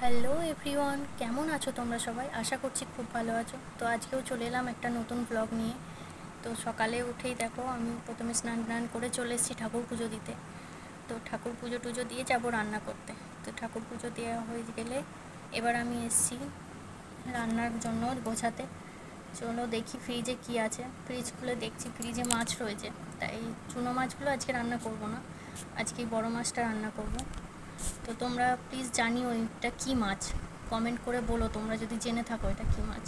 Hello everyone, কেমন আছো তোমরা সবাই? আশা করছি খুব ভালো আছো। তো আজকেও চলে এলাম একটা নতুন ব্লগ নিয়ে। তো সকালে উঠেই দেখো আমি প্রথমে স্নান টান করে চলে এসেছি ঠাকুর পুজো দিতে। তো ঠাকুর পুজো টুজো দিয়ে যাবো রান্না করতে। তো ঠাকুর পুজো দেওয়া হয়ে গেলে এবার আমি এসেছি রান্নার জন্য গোছাতে। চলো দেখি ফ্রিজে কি আছে। ফ্রিজ খুলে দেখছি ফ্রিজে মাছ রয়েছে। তাই চুনো মাছগুলো আজকে রান্না করব না, আজকে বড় মাছটা রান্না করব। তো তোমরা প্লিজ জানিও এটা কী মাছ, কমেন্ট করে বলো তোমরা যদি জেনে থাকো এটা কী মাছ।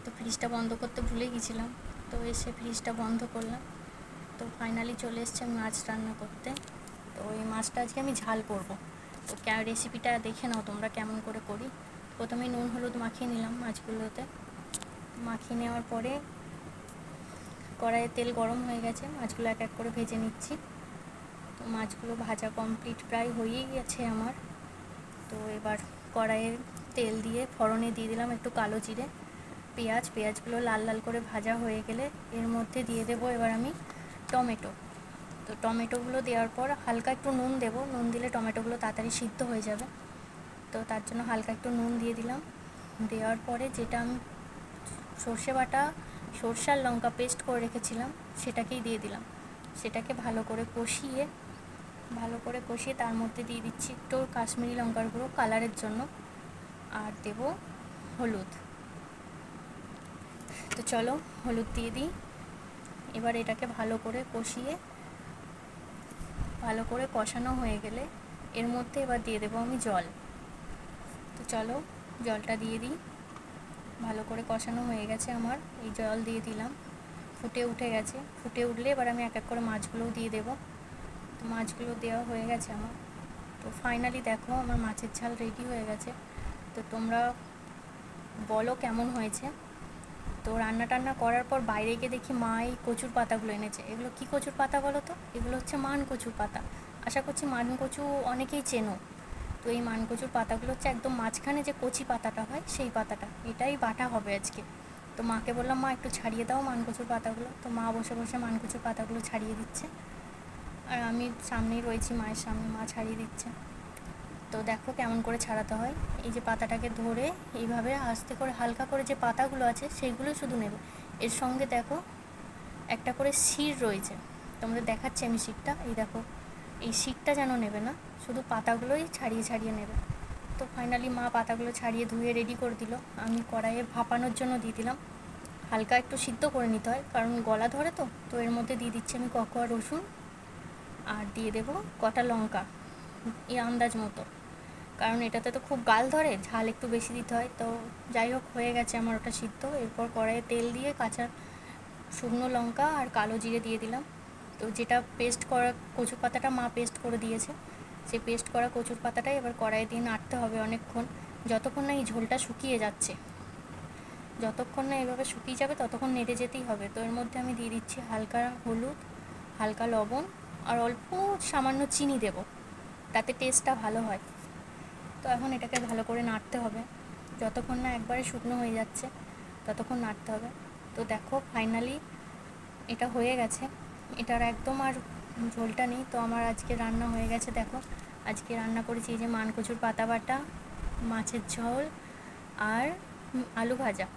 তো ফ্রিজটা বন্ধ করতে ভুলে গেছিলাম, তো এসে ফ্রিজটা বন্ধ করলাম। তো ফাইনালি চলে এসছে আমি মাছ রান্না করতে। তো এই মাছটা আজকে আমি ঝাল করব। তো রেসিপিটা দেখে নাও তোমরা কেমন করে করি। প্রথমে নুন হলুদ মাখিয়ে নিলাম মাছগুলোতে। মাখিয়ে নেওয়ার পরে কড়াইয়ে তেল গরম হয়ে গেছে, মাছগুলো এক এক করে ভেজে নিচ্ছি। তো মাছগুলো ভাজা কমপ্লিট প্রায় হয়েই গেছে আমার। তো এবার কড়াইয়ে তেল দিয়ে ফোড়নে দিয়ে দিলাম একটু কালো জিরে, পেঁয়াজগুলো লাল লাল করে ভাজা হয়ে গেলে এর মধ্যে দিয়ে দেবো এবার আমি টমেটো। তো টমেটোগুলো দেওয়ার পর হালকা একটু নুন দেবো, নুন দিলে টমেটোগুলো তাড়াতাড়ি সিদ্ধ হয়ে যাবে। তো তার জন্য হালকা একটু নুন দিয়ে দিলাম। দেওয়ার পরে যেটা আমি সর্ষে বাটা সর্ষে আর লঙ্কা পেস্ট করে রেখেছিলাম সেটাকেই দিয়ে দিলাম। সেটাকে ভালো করে কষিয়ে তার মধ্যে দিয়ে দিচ্ছি একটু কাশ্মীরি লঙ্কার গুঁড়ো কালারের জন্য, আর দেব হলুদ। তো চলো হলুদ দিয়ে দিই। এবার এটাকে ভালো করে কষানো হয়ে গেলে এর মধ্যে এবার দিয়ে দেবো আমি জল। তো চলো জলটা দিয়ে দিই। ভালো করে কষানো হয়ে গেছে আমার, এই জল দিয়ে দিলাম। ফুটে উঠে গেছে, ফুটে উঠলে এবার আমি এক এক করে মাছগুলোও দিয়ে দেবো। তো মাছগুলো দেওয়া হয়ে গেছে আমার। তো ফাইনালি দেখো আমার মাছের ঝাল রেডি হয়ে গেছে। তো তোমরা বলো কেমন হয়েছে। তো রান্না টান্না করার পর বাইরে গিয়ে দেখি মা এই কচুর পাতাগুলো এনেছে। এগুলো কি কচুর পাতা বলো তো? এগুলো হচ্ছে মান কচুর পাতা। আশা করছি মান কচু অনেকেই চেনো। তো এই মান কচুর পাতাগুলো হচ্ছে একদম মাঝখানে যে কচি পাতাটা হয় সেই পাতাটা, এটাই বাটা হবে আজকে। তো মাকে বললাম মা একটু ছাড়িয়ে দাও মান কচুর পাতাগুলো। তো মা বসে বসে মান কচুর পাতাগুলো ছাড়িয়ে দিচ্ছে, আর আমি সামনেই রয়েছি মায়ের সামনে, মা ছাড়িয়ে দিচ্ছে। তো দেখো কেমন করে ছাড়াতে হয়। এই যে পাতাটাকে ধরে এইভাবে আস্তে করে হালকা করে যে পাতাগুলো আছে সেইগুলোই শুধু নেবে। এর সঙ্গে দেখো একটা করে শির রয়েছে, তোমাদের দেখাচ্ছি আমি শিরটা। এই দেখো এই শিরটা যেন নেবে না, শুধু পাতাগুলোই ছাড়িয়ে ছাড়িয়ে নেবে। তো ফাইনালি মা পাতাগুলো ছাড়িয়ে ধুয়ে রেডি করে দিল। আমি কড়াইয়ে ভাপানোর জন্য দিয়ে দিলাম। হালকা একটু সিদ্ধ করে নিতে হয় কারণ গলা ধরে। তো তো এর মধ্যে দিয়ে দিচ্ছি আমি ককোয়া রসুন, আর দিয়ে দেবো কটা লঙ্কা এই আন্দাজ মতো, কারণ এটাতে তো খুব গাল ধরে, ঝাল একটু বেশি দিতে হয়। তো যাই হোক হয়ে গেছে আমার ওটা সিদ্ধ। এরপর কড়াইয়ে তেল দিয়ে কাঁচা শুকনো লঙ্কা আর কালো জিরে দিয়ে দিলাম। তো যেটা পেস্ট করা কচু পাতাটা মা পেস্ট করে দিয়েছে, সেই পেস্ট করা কচুর পাতাটাই এবার কড়াইয়ে দিয়ে নাড়তে হবে অনেকক্ষণ, যতক্ষণ না এই ঝোলটা শুকিয়ে যাচ্ছে। যতক্ষণ না এভাবে শুকিয়ে যাবে ততক্ষণ নেড়ে যেতেই হবে। তো এর মধ্যে আমি দিয়ে দিচ্ছি হালকা হলুদ, হালকা লবণ, আর অল্প সামান্য চিনি দেব, তাতে টেস্টটা ভালো হয়। তো এখন এটাকে ভালো করে নাড়তে হবে, যতক্ষণ না একবারে শুকনো হয়ে যাচ্ছে ততক্ষণ নাড়তে হবে। তো দেখো ফাইনালি এটা হয়ে গেছে, এটার একদম আর ঝোলটা নেই। তো আমার আজকে রান্না হয়ে গেছে দেখো। আজকে রান্না করেছি এই যে মান কচুর পাতা বাটা, মাছের ঝোল, আর আলু ভাজা।